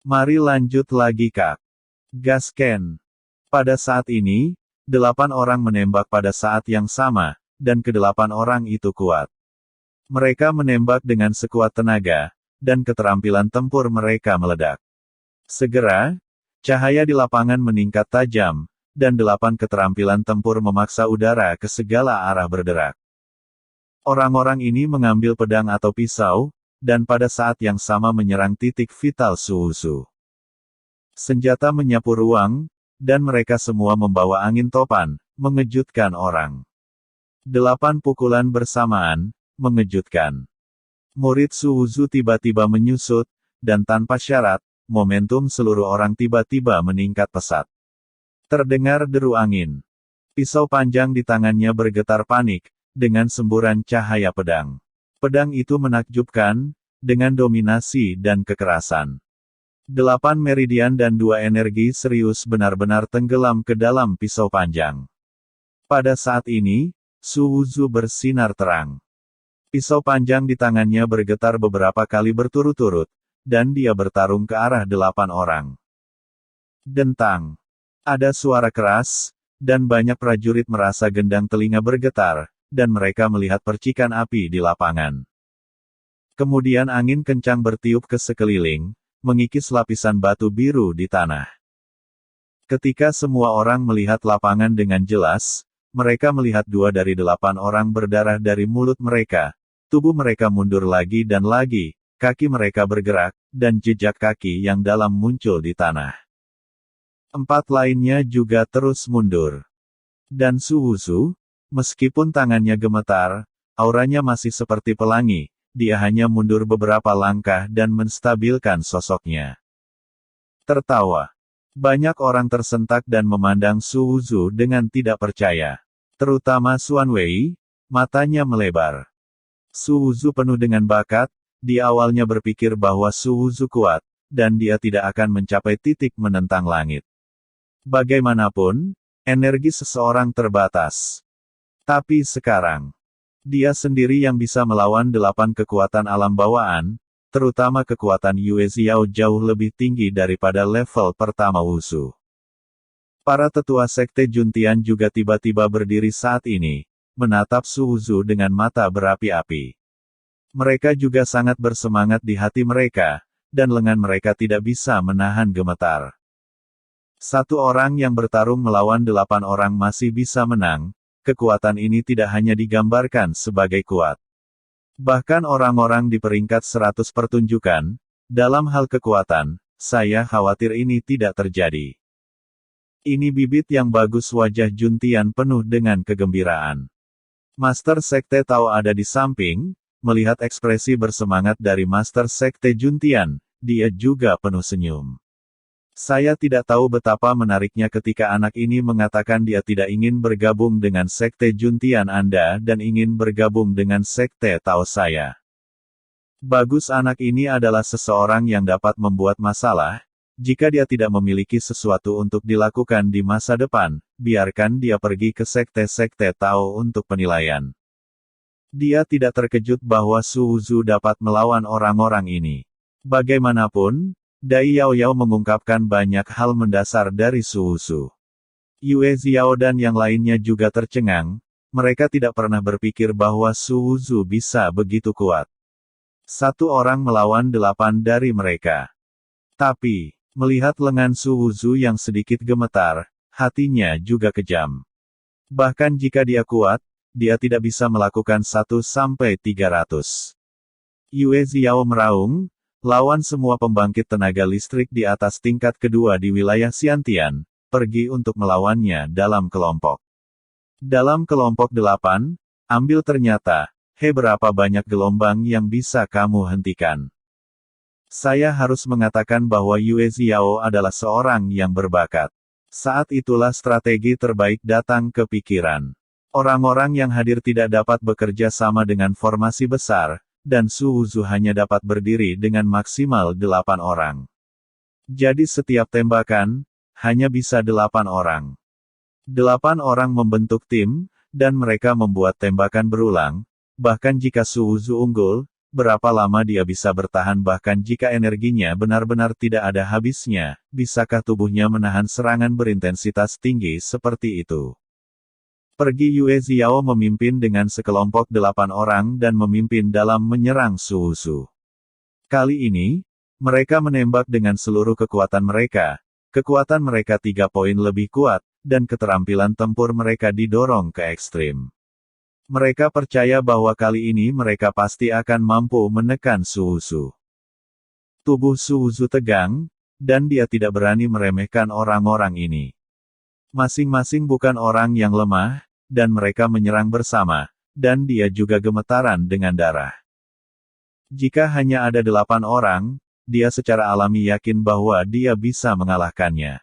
Mari lanjut lagi Kak. Gasken. Pada saat ini, 8 orang menembak pada saat yang sama, dan ke-8 orang itu kuat. Mereka menembak dengan sekuat tenaga, dan keterampilan tempur mereka meledak. Segera, cahaya di lapangan meningkat tajam, dan 8 keterampilan tempur memaksa udara ke segala arah berderak. Orang-orang ini mengambil pedang atau pisau, dan pada saat yang sama menyerang titik vital Su Wuzu. Senjata menyapu ruang, dan mereka semua membawa angin topan, mengejutkan orang. 8 pukulan bersamaan, mengejutkan. Murid Su Wuzu tiba-tiba menyusut, dan tanpa syarat, momentum seluruh orang tiba-tiba meningkat pesat. Terdengar deru angin. Pisau panjang di tangannya bergetar panik, dengan semburan cahaya pedang. Pedang itu menakjubkan, dengan dominasi dan kekerasan. 8 meridian dan 2 energi serius benar-benar tenggelam ke dalam pisau panjang. Pada saat ini, Su Wuzu bersinar terang. Pisau panjang di tangannya bergetar beberapa kali berturut-turut, dan dia bertarung ke arah 8 orang. Dentang. Ada suara keras, dan banyak prajurit merasa gendang telinga bergetar, dan mereka melihat percikan api di lapangan. Kemudian angin kencang bertiup ke sekeliling, mengikis lapisan batu biru di tanah. Ketika semua orang melihat lapangan dengan jelas, mereka melihat 2 dari 8 orang berdarah dari mulut mereka, tubuh mereka mundur lagi dan lagi, kaki mereka bergerak, dan jejak kaki yang dalam muncul di tanah. 4 lainnya juga terus mundur. Dan Su Wuzu, meskipun tangannya gemetar, auranya masih seperti pelangi, dia hanya mundur beberapa langkah dan menstabilkan sosoknya. Tertawa. Banyak orang tersentak dan memandang Su Wuzu dengan tidak percaya. Terutama Xuan Wei, matanya melebar. Su Wuzu penuh dengan bakat, dia awalnya berpikir bahwa Su Wuzu kuat, dan dia tidak akan mencapai titik menentang langit. Bagaimanapun, energi seseorang terbatas. Tapi sekarang, dia sendiri yang bisa melawan 8 kekuatan alam bawaan, terutama kekuatan Yue Xiao jauh lebih tinggi daripada level pertama Wuzu. Para tetua sekte Juntian juga tiba-tiba berdiri saat ini, menatap Su Wuzu dengan mata berapi-api. Mereka juga sangat bersemangat di hati mereka, dan lengan mereka tidak bisa menahan gemetar. 1 orang yang bertarung melawan 8 orang masih bisa menang, kekuatan ini tidak hanya digambarkan sebagai kuat. Bahkan orang-orang di peringkat 100 pertunjukan, dalam hal kekuatan, saya khawatir ini tidak terjadi. Ini bibit yang bagus. Wajah Juntian penuh dengan kegembiraan. Master Sekte Tao ada di samping, melihat ekspresi bersemangat dari Master Sekte Juntian, dia juga penuh senyum. Saya tidak tahu betapa menariknya ketika anak ini mengatakan dia tidak ingin bergabung dengan Sekte Juntian Anda dan ingin bergabung dengan Sekte Tao saya. Bagus, anak ini adalah seseorang yang dapat membuat masalah. Jika dia tidak memiliki sesuatu untuk dilakukan di masa depan, biarkan dia pergi ke Sekte-Sekte Tao untuk penilaian. Dia tidak terkejut bahwa Su Wuzu dapat melawan orang-orang ini. Bagaimanapun, Dai Yaoyao mengungkapkan banyak hal mendasar dari Su Wuzu. Yue Xiao dan yang lainnya juga tercengang, mereka tidak pernah berpikir bahwa Su Wuzu bisa begitu kuat. 1 orang melawan 8 dari mereka. Tapi, melihat lengan Su Wuzu yang sedikit gemetar, hatinya juga kejam. Bahkan jika dia kuat, dia tidak bisa melakukan 1-300. Yue Xiao meraung, lawan semua pembangkit tenaga listrik di atas tingkat kedua di wilayah Xiantian, pergi untuk melawannya dalam kelompok. Dalam kelompok 8, ambil ternyata, berapa banyak gelombang yang bisa kamu hentikan? Saya harus mengatakan bahwa Yue Xiao adalah seorang yang berbakat. Saat itulah strategi terbaik datang ke pikiran. Orang-orang yang hadir tidak dapat bekerja sama dengan formasi besar, dan Su Wuzu hanya dapat berdiri dengan maksimal 8 orang. Jadi setiap tembakan, hanya bisa 8 orang. 8 orang membentuk tim, dan mereka membuat tembakan berulang, bahkan jika Su Wuzu unggul, berapa lama dia bisa bertahan bahkan jika energinya benar-benar tidak ada habisnya, bisakah tubuhnya menahan serangan berintensitas tinggi seperti itu? Pergi Yue Xiao memimpin dengan sekelompok 8 orang dan memimpin dalam menyerang Su Wuzu. Kali ini, mereka menembak dengan seluruh kekuatan mereka. Kekuatan mereka 3 poin lebih kuat, dan keterampilan tempur mereka didorong ke ekstrim. Mereka percaya bahwa kali ini mereka pasti akan mampu menekan Su Wuzu. Tubuh Su Wuzu tegang, dan dia tidak berani meremehkan orang-orang ini. Masing-masing bukan orang yang lemah, dan mereka menyerang bersama, dan dia juga gemetaran dengan darah. Jika hanya ada 8 orang, dia secara alami yakin bahwa dia bisa mengalahkannya.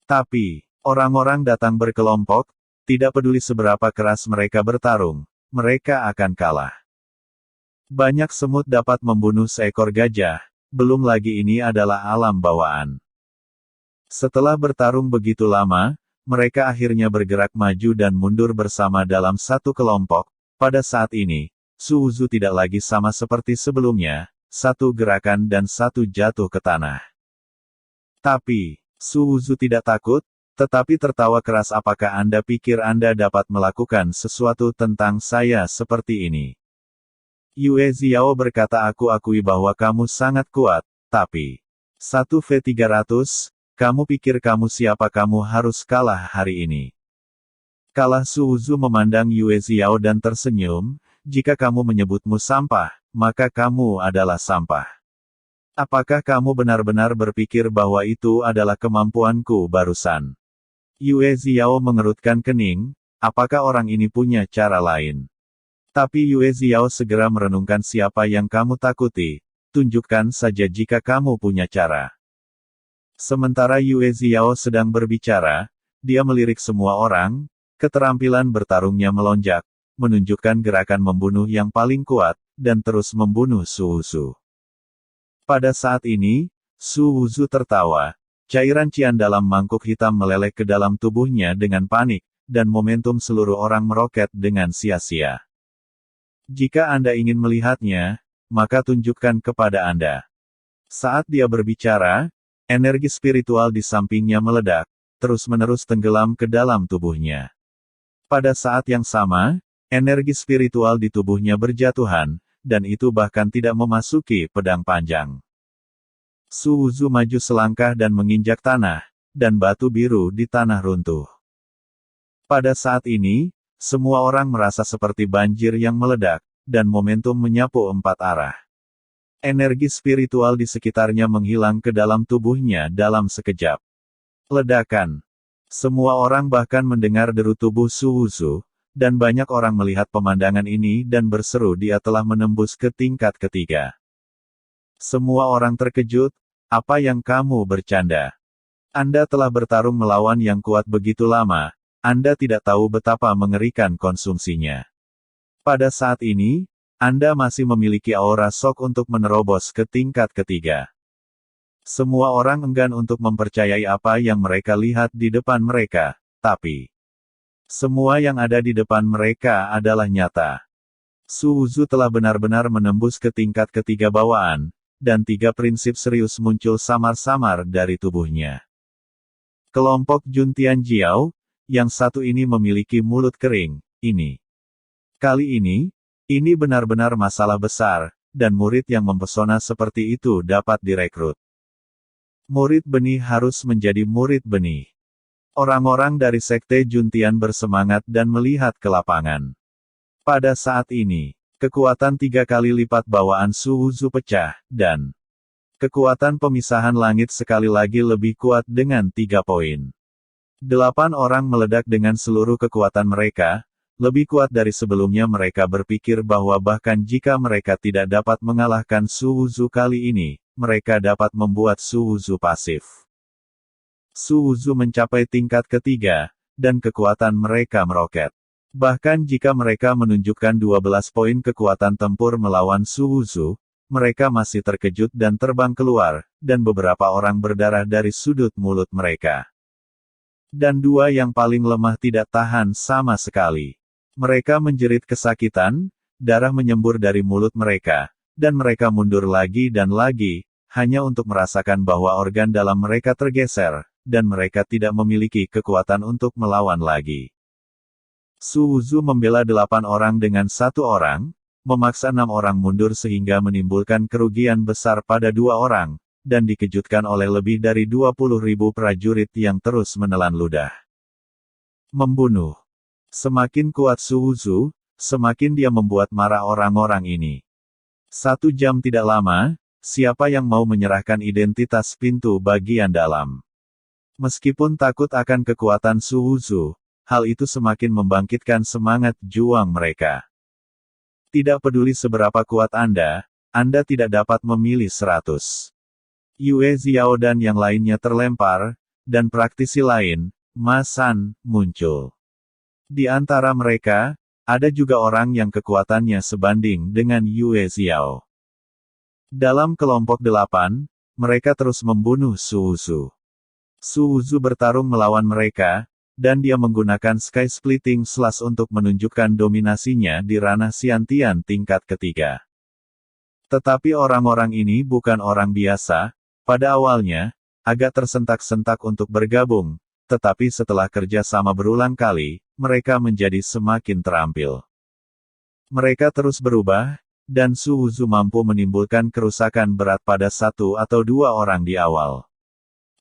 Tapi, orang-orang datang berkelompok, tidak peduli seberapa keras mereka bertarung, mereka akan kalah. Banyak semut dapat membunuh seekor gajah, belum lagi ini adalah alam bawaan. Setelah bertarung begitu lama, mereka akhirnya bergerak maju dan mundur bersama dalam satu kelompok. Pada saat ini, Su Wuzu tidak lagi sama seperti sebelumnya, satu gerakan dan satu jatuh ke tanah. Tapi, Su Wuzu tidak takut, tetapi tertawa keras. Apakah Anda pikir Anda dapat melakukan sesuatu tentang saya seperti ini? Yue Xiao berkata, aku akui bahwa kamu sangat kuat, tapi 1v300, kamu pikir kamu siapa? Kamu harus kalah hari ini. Kalah. Su Wuzu memandang Yue Xiao dan tersenyum, jika kamu menyebutmu sampah, maka kamu adalah sampah. Apakah kamu benar-benar berpikir bahwa itu adalah kemampuanku barusan? Yue Xiao mengerutkan kening, apakah orang ini punya cara lain? Tapi Yue Xiao segera merenungkan, siapa yang kamu takuti, tunjukkan saja jika kamu punya cara. Sementara Yue Xiao sedang berbicara, dia melirik semua orang, keterampilan bertarungnya melonjak, menunjukkan gerakan membunuh yang paling kuat, dan terus membunuh Su Wuzu. Pada saat ini, Su Wuzu tertawa, cairan cian dalam mangkuk hitam meleleh ke dalam tubuhnya dengan panik, dan momentum seluruh orang meroket dengan sia-sia. Jika Anda ingin melihatnya, maka tunjukkan kepada Anda. Saat dia berbicara, energi spiritual di sampingnya meledak, terus-menerus tenggelam ke dalam tubuhnya. Pada saat yang sama, energi spiritual di tubuhnya berjatuhan, dan itu bahkan tidak memasuki pedang panjang. Su Wuzu maju selangkah dan menginjak tanah, dan batu biru di tanah runtuh. Pada saat ini, semua orang merasa seperti banjir yang meledak, dan momentum menyapu 4 arah. Energi spiritual di sekitarnya menghilang ke dalam tubuhnya dalam sekejap. Ledakan. Semua orang bahkan mendengar deru tubuh Su Wuzu, dan banyak orang melihat pemandangan ini dan berseru, dia telah menembus ke tingkat ketiga. Semua orang terkejut, apa yang kamu bercanda? Anda telah bertarung melawan yang kuat begitu lama, Anda tidak tahu betapa mengerikan konsumsinya. Pada saat ini, Anda masih memiliki aura shock untuk menerobos ke tingkat ketiga. Semua orang enggan untuk mempercayai apa yang mereka lihat di depan mereka, tapi semua yang ada di depan mereka adalah nyata. Su Wuzu telah benar-benar menembus ke tingkat ketiga bawaan, dan 3 prinsip serius muncul samar-samar dari tubuhnya. Kelompok Jun Tianjiao, yang satu ini memiliki mulut kering, ini. Kali ini benar-benar masalah besar, dan murid yang mempesona seperti itu dapat direkrut. Murid benih harus menjadi murid benih. Orang-orang dari Sekte Juntian bersemangat dan melihat ke lapangan. Pada saat ini, kekuatan 3 kali lipat bawaan Su Wuzu pecah, dan kekuatan pemisahan langit sekali lagi lebih kuat dengan 3 poin. 8 orang meledak dengan seluruh kekuatan mereka, lebih kuat dari sebelumnya. Mereka berpikir bahwa bahkan jika mereka tidak dapat mengalahkan Su Wuzu kali ini, mereka dapat membuat Su Wuzu pasif. Su Wuzu mencapai tingkat ketiga, dan kekuatan mereka meroket. Bahkan jika mereka menunjukkan 12 poin kekuatan tempur melawan Su Wuzu, mereka masih terkejut dan terbang keluar, dan beberapa orang berdarah dari sudut mulut mereka. Dan 2 yang paling lemah tidak tahan sama sekali. Mereka menjerit kesakitan, darah menyembur dari mulut mereka, dan mereka mundur lagi dan lagi, hanya untuk merasakan bahwa organ dalam mereka tergeser, dan mereka tidak memiliki kekuatan untuk melawan lagi. Su Wuzu membela 8 orang dengan 1 orang, memaksa 6 orang mundur sehingga menimbulkan kerugian besar pada 2 orang, dan dikejutkan oleh lebih dari 20.000 prajurit yang terus menelan ludah. Membunuh. Semakin kuat Su Wuzu, semakin dia membuat marah orang-orang ini. 1 jam tidak lama, siapa yang mau menyerahkan identitas pintu bagian dalam? Meskipun takut akan kekuatan Su Wuzu, hal itu semakin membangkitkan semangat juang mereka. Tidak peduli seberapa kuat Anda tidak dapat memilih 100. Yue Xiao dan yang lainnya terlempar, dan praktisi lain, Ma San, muncul. Di antara mereka, ada juga orang yang kekuatannya sebanding dengan Yue Xiao. Dalam kelompok 8, mereka terus membunuh Su Wuzu. Su Wuzu bertarung melawan mereka, dan dia menggunakan Sky Splitting Slash untuk menunjukkan dominasinya di ranah Xiantian tingkat ketiga. Tetapi orang-orang ini bukan orang biasa, pada awalnya, agak tersentak-sentak untuk bergabung, tetapi setelah kerja sama berulang kali, mereka menjadi semakin terampil. Mereka terus berubah, dan Su Wuzu mampu menimbulkan kerusakan berat pada 1 atau 2 orang di awal.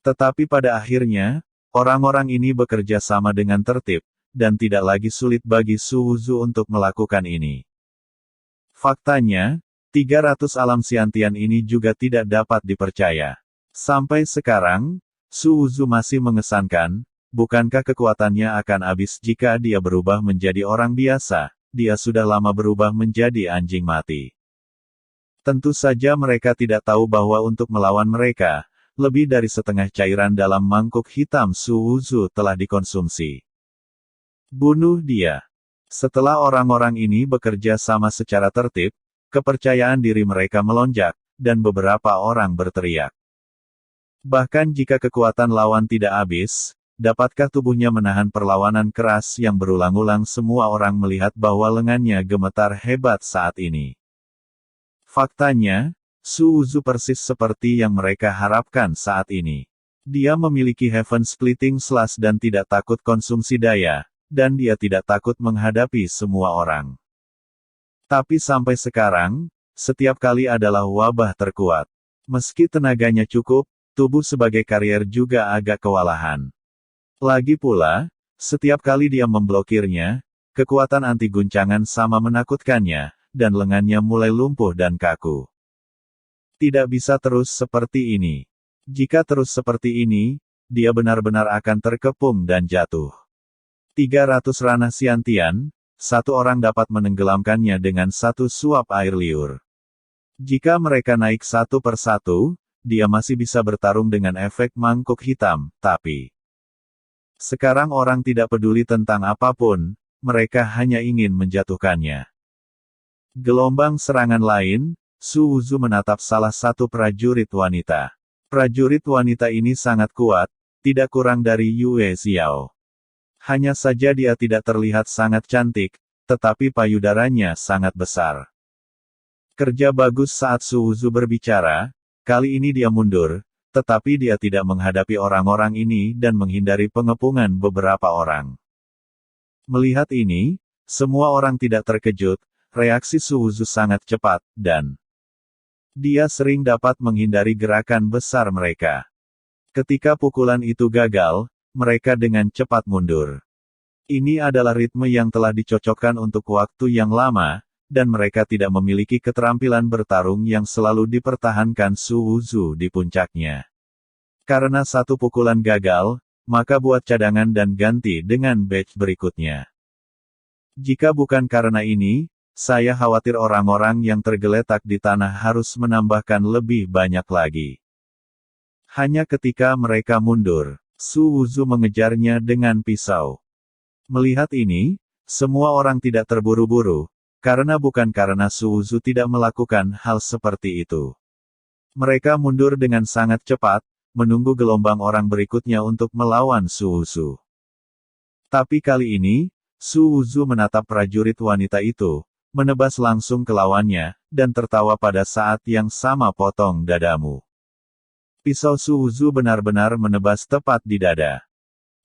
Tetapi pada akhirnya, orang-orang ini bekerja sama dengan tertib, dan tidak lagi sulit bagi Su Wuzu untuk melakukan ini. Faktanya, 300 alam Xiantian ini juga tidak dapat dipercaya. Sampai sekarang, Su Wuzu masih mengesankan, bukankah kekuatannya akan habis jika dia berubah menjadi orang biasa? Dia sudah lama berubah menjadi anjing mati. Tentu saja mereka tidak tahu bahwa untuk melawan mereka, lebih dari setengah cairan dalam mangkuk hitam Su Wuzu telah dikonsumsi. Bunuh dia. Setelah orang-orang ini bekerja sama secara tertib, kepercayaan diri mereka melonjak, dan beberapa orang berteriak. Bahkan jika kekuatan lawan tidak habis, dapatkah tubuhnya menahan perlawanan keras yang berulang-ulang? Semua orang melihat bahwa lengannya gemetar hebat saat ini. Faktanya, Su Wuzu persis seperti yang mereka harapkan saat ini. Dia memiliki Heaven Splitting Slash dan tidak takut konsumsi daya, dan dia tidak takut menghadapi semua orang. Tapi sampai sekarang, setiap kali adalah wabah terkuat. Meski tenaganya cukup, tubuh sebagai karier juga agak kewalahan. Lagi pula, setiap kali dia memblokirnya, kekuatan anti guncangan sama menakutkannya, dan lengannya mulai lumpuh dan kaku. Tidak bisa terus seperti ini. Jika terus seperti ini, dia benar-benar akan terkepung dan jatuh. 300 ranah Xiantian, 1 orang dapat menenggelamkannya dengan 1 suap air liur. Jika mereka naik 1 per 1, dia masih bisa bertarung dengan efek mangkuk hitam, tapi sekarang orang tidak peduli tentang apapun, mereka hanya ingin menjatuhkannya. Gelombang serangan lain, Su Wuzu menatap salah satu prajurit wanita. Prajurit wanita ini sangat kuat, tidak kurang dari Yue Xiao. Hanya saja dia tidak terlihat sangat cantik, tetapi payudaranya sangat besar. Kerja bagus saat Su Wuzu berbicara, kali ini dia mundur, tetapi dia tidak menghadapi orang-orang ini dan menghindari pengepungan beberapa orang. Melihat ini, semua orang tidak terkejut, reaksi Su Wuzu sangat cepat, dan dia sering dapat menghindari gerakan besar mereka. Ketika pukulan itu gagal, mereka dengan cepat mundur. Ini adalah ritme yang telah dicocokkan untuk waktu yang lama, dan mereka tidak memiliki keterampilan bertarung yang selalu dipertahankan Su Wuzu di puncaknya. Karena 1 pukulan gagal, maka buat cadangan dan ganti dengan batch berikutnya. Jika bukan karena ini, saya khawatir orang-orang yang tergeletak di tanah harus menambahkan lebih banyak lagi. Hanya ketika mereka mundur, Su Wuzu mengejarnya dengan pisau. Melihat ini, semua orang tidak terburu-buru, karena bukan karena Su Wuzu tidak melakukan hal seperti itu. Mereka mundur dengan sangat cepat, menunggu gelombang orang berikutnya untuk melawan Su Wuzu. Tapi kali ini, Su Wuzu menatap prajurit wanita itu, menebas langsung ke lawannya, dan tertawa pada saat yang sama potong dadamu. Pisau Su Wuzu benar-benar menebas tepat di dada.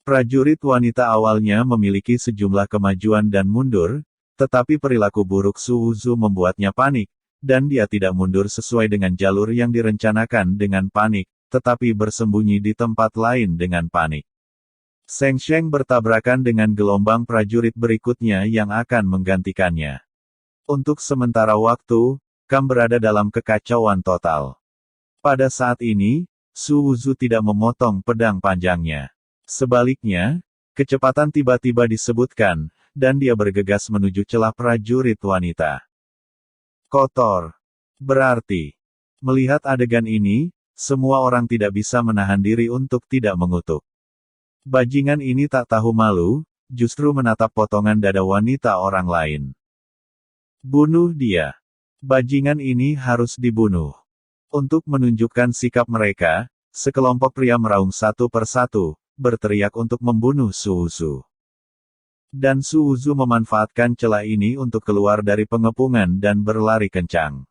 Prajurit wanita awalnya memiliki sejumlah kemajuan dan mundur, tetapi perilaku buruk Su Wuzu membuatnya panik, dan dia tidak mundur sesuai dengan jalur yang direncanakan dengan panik, tetapi bersembunyi di tempat lain dengan panik. Seng Sheng bertabrakan dengan gelombang prajurit berikutnya yang akan menggantikannya. Untuk sementara waktu, Kam berada dalam kekacauan total. Pada saat ini, Su Wuzu tidak memotong pedang panjangnya. Sebaliknya, kecepatan tiba-tiba disebutkan, dan dia bergegas menuju celah prajurit wanita. Kotor. Berarti, melihat adegan ini, semua orang tidak bisa menahan diri untuk tidak mengutuk. Bajingan ini tak tahu malu, justru menatap potongan dada wanita orang lain. Bunuh dia. Bajingan ini harus dibunuh. Untuk menunjukkan sikap mereka, sekelompok pria meraung satu persatu, berteriak untuk membunuh Su Wuzu. Dan Su Wuzu memanfaatkan celah ini untuk keluar dari pengepungan dan berlari kencang.